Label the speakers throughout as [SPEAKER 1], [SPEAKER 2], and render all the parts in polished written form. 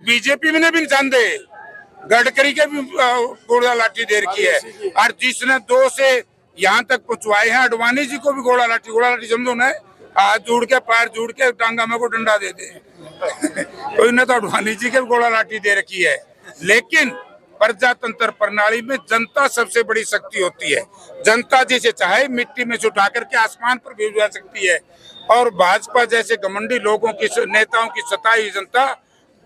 [SPEAKER 1] BJP में भी निशान दे, गडकरी के भी गोला लाठी दे रखी है। और जिसने 2 से यहाँ तक पहुंचवाए हैं, अडवाणी जी को भी गोला लाठी समझो ना, हाथ जोड़ के पैर जोड़ के टांगा में को डंडा देते हैं। तो इन्हें तो अडवाणी जी के भी गोला लाठी दे रखी है। लेकिन प्रजातंत्र प्रणाली में जनता सबसे बड़ी शक्ति होती है। जनता जिसे चाहे मिट्टी में से उठा करके आसमान पर भी जा सकती है। और भाजपा जैसे घमंडी लोगों की, नेताओं की सताई जनता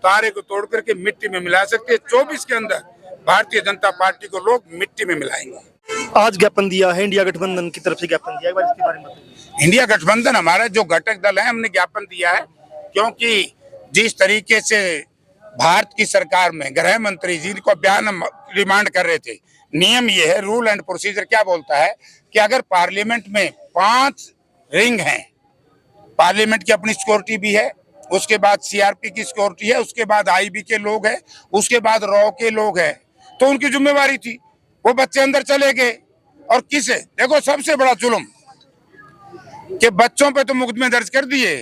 [SPEAKER 1] तारे को तोड़ करके मिट्टी में मिला सकती है। 24 के अंदर भारतीय जनता पार्टी को लोग मिट्टी में मिलाएंगे।
[SPEAKER 2] आज ज्ञापन दिया है इंडिया गठबंधन की तरफ से, ज्ञापन दिया है, इसके बारे में बताइए।
[SPEAKER 1] इंडिया गठबंधन हमारा जो घटक दल है, हमने ज्ञापन दिया है क्योंकि जिस तरीके से भारत की सरकार में गृह मंत्री जी को बयान डिमांड कर रहे थे, नियम ये है, रूल एंड प्रोसीजर क्या बोलता है कि अगर पार्लियामेंट में 5 रिंग हैं, पार्लियामेंट की अपनी सिक्योरिटी भी है, उसके बाद सीआरपी की सिक्योरिटी है, उसके बाद आईबी के लोग हैं, उसके बाद रॉ के लोग हैं, तो उनकी जिम्मेवारी थी। वो बच्चे अंदर चले गए और किसे देखो, सबसे बड़ा जुल्म कि बच्चों पे तो मुकदमे दर्ज कर दिए,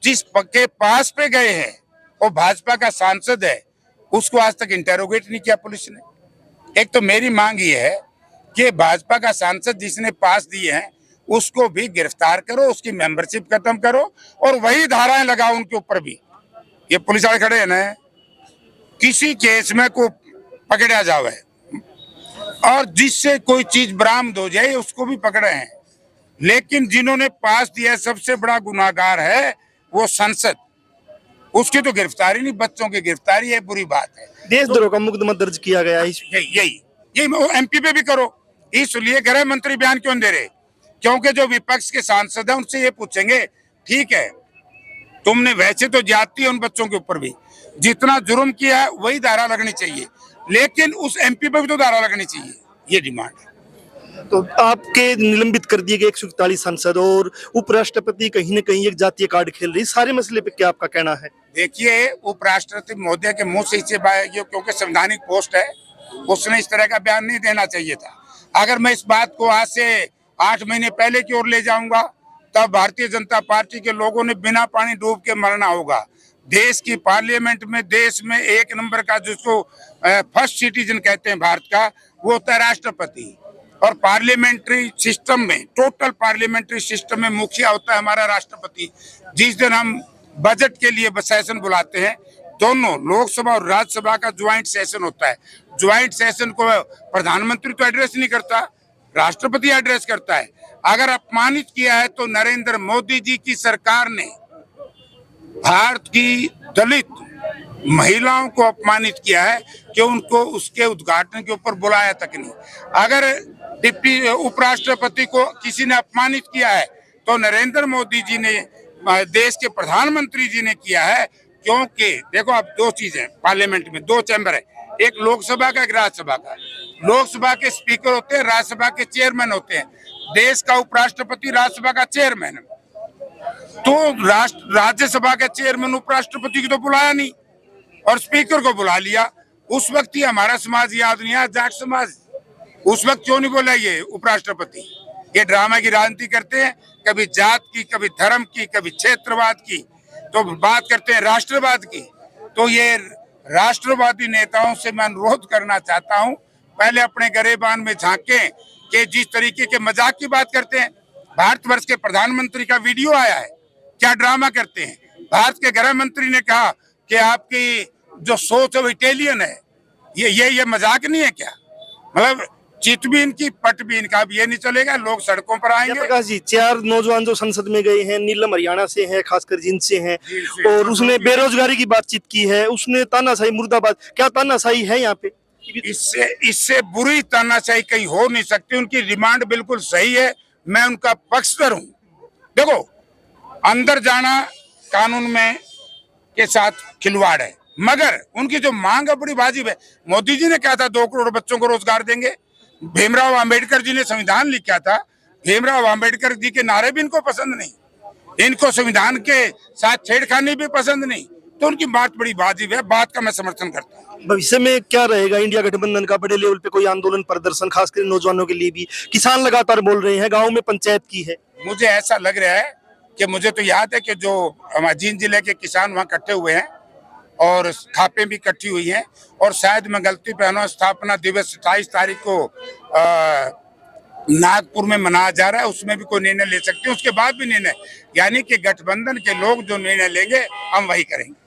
[SPEAKER 1] जिस के पास पे गए हैं वो भाजपा का सांसद है, उसको आज तक इंटेरोगेट नहीं किया पुलिस ने। एक तो मेरी मांग ये है कि भाजपा का सांसद जिसने पास दिए हैं उसको भी गिरफ्तार करो, उसकी मेंबरशिप खत्म करो और वही धाराएं लगाओ उनके ऊपर भी। ये पुलिस वाले खड़े हैं ना, किसी केस में को पकड़ा जावे और जिससे कोई चीज बरामद हो जाए उसको भी पकड़े हैं, लेकिन जिन्होंने पास दिया सबसे बड़ा गुनाहगार है वो संसद, उसकी तो गिरफ्तारी नहीं, बच्चों की गिरफ्तारी है, बुरी बात है।
[SPEAKER 2] देशद्रोह का मुकदमा दर्ज किया गया है।
[SPEAKER 1] यही एमपी पे भी करो। इसलिए गृह मंत्री बयान क्यों दे रहे? क्योंकि जो विपक्ष के सांसद हैं उनसे ये पूछेंगे, ठीक है तुमने वैसे तो ज्यादती है उन बच्चों के ऊपर भी, जितना जुर्म किया है वही धारा लगनी चाहिए, लेकिन उस एमपी पे भी तो धारा लगनी चाहिए, ये डिमांड है।
[SPEAKER 2] तो आपके निलंबित कर दिए गए 141 सांसद और उपराष्ट्रपति कहीं न कहीं एक जातीय कार्ड खेल रही, सारे मसले पे क्या आपका कहना है?
[SPEAKER 1] देखिए, उपराष्ट्रपति महोदय के मुंह से इसे क्योंकि संवैधानिक पोस्ट है, उसने इस तरह का बयान नहीं देना चाहिए था। अगर मैं इस बात को आज से 8 महीने पहले की ओर ले जाऊंगा तब भारतीय जनता पार्टी के लोगों ने बिना पानी डूब के मरना होगा। देश की पार्लियामेंट में, देश में 1 नंबर का जिसको फर्स्ट सिटीजन कहते हैं भारत का, वो होता है राष्ट्रपति। और पार्लियामेंट्री सिस्टम में, टोटल पार्लियामेंट्री सिस्टम में मुखिया होता है हमारा राष्ट्रपति। जिस दिन हम बजट के लिए सेशन बुलाते हैं, दोनों लोकसभा और राज्यसभा का ज्वाइंट सेशन होता है। ज्वाइंट सेशन को प्रधानमंत्री तो एड्रेस नहीं करता, राष्ट्रपति एड्रेस करता है। अगर अपमानित किया है तो नरेंद्र मोदी जी की सरकार ने भारत की दलित महिलाओं को अपमानित किया है कि उनको उसके उद्घाटन के ऊपर बुलाया तक नहीं। अगर डिप्टी उपराष्ट्रपति को किसी ने अपमानित किया है तो नरेंद्र मोदी जी ने, देश के प्रधानमंत्री जी ने किया है। क्योंकि देखो, अब 2 चीजें पार्लियामेंट में, 2 चैम्बर है, एक लोकसभा का, एक राज्यसभा का। लोकसभा के स्पीकर होते हैं, राज्यसभा के चेयरमैन होते हैं। देश का उपराष्ट्रपति राज्यसभा का चेयरमैन, तो राज्यसभा के चेयरमैन उपराष्ट्रपति को तो बुलाया नहीं और स्पीकर को बुला लिया। उस वक्त ही हमारा समाज याद नहीं आया, जाट समाज, उस वक्त क्यों नहीं बोला ये उपराष्ट्रपति? ये ड्रामा की राजनीति करते हैं, कभी जात की, कभी धर्म की, कभी क्षेत्रवाद की, तो बात करते हैं राष्ट्रवाद की। तो ये राष्ट्रवादी नेताओं से मैं अनुरोध करना चाहता हूं, पहले अपने गरेबान में झांकें कि जिस तरीके के मजाक की बात करते हैं। भारतवर्ष के प्रधानमंत्री का वीडियो आया है, क्या ड्रामा करते हैं। भारत के गृह मंत्री ने कहा कि आपकी जो सोच है इटालियन है, ये मजाक नहीं है क्या? मतलब चित भी इनकी, पट भी इनका, अब ये नहीं चलेगा, लोग सड़कों पर आएंगे।
[SPEAKER 2] प्रकाश जी, 4 नौजवान जो संसद में गए हैं, नीलम हरियाणा से हैं, खासकर जिनसे हैं, और उसने बेरोजगारी की बातचीत की है, उसने तानाशाही मुर्दाबाद, क्या तानाशाही है यहाँ पे?
[SPEAKER 1] इससे बुरी तानाशाही कहीं हो नहीं सकती। उनकी डिमांड बिल्कुल सही है, मैं उनका पक्षधर हूँ। देखो, अंदर जाना कानून में के साथ खिलवाड़ है, मगर उनकी जो मांग है बड़ी वाजिब है। मोदी जी ने कहा था 2 करोड़ बच्चों को रोजगार देंगे। भीमराव अंबेडकर जी ने संविधान लिखा था, भीमराव अंबेडकर जी के नारे भी इनको पसंद नहीं, इनको संविधान के साथ छेड़खानी भी पसंद नहीं, तो उनकी बात बड़ी वाजिब है, बात का मैं समर्थन करता हूँ।
[SPEAKER 2] भविष्य में क्या रहेगा इंडिया गठबंधन का? बड़े लेवल पे कोई आंदोलन, प्रदर्शन, खासकर नौजवानों के लिए भी? किसान लगातार बोल रहे हैं, गाँव में पंचायत की है।
[SPEAKER 1] मुझे ऐसा लग रहा है कि, मुझे तो याद है कि जो हमारे जींद जिले के किसान वहाँ इकट्ठे हुए हैं, और खापें भी इकट्ठी हुई हैं। और शायद मैं गलती पे हूं, स्थापना दिवस 28 तारीख को नागपुर में मनाया जा रहा है, उसमें भी कोई निर्णय ले सकते हैं, उसके बाद भी निर्णय, यानी कि गठबंधन के लोग जो निर्णय लेंगे हम वही करेंगे।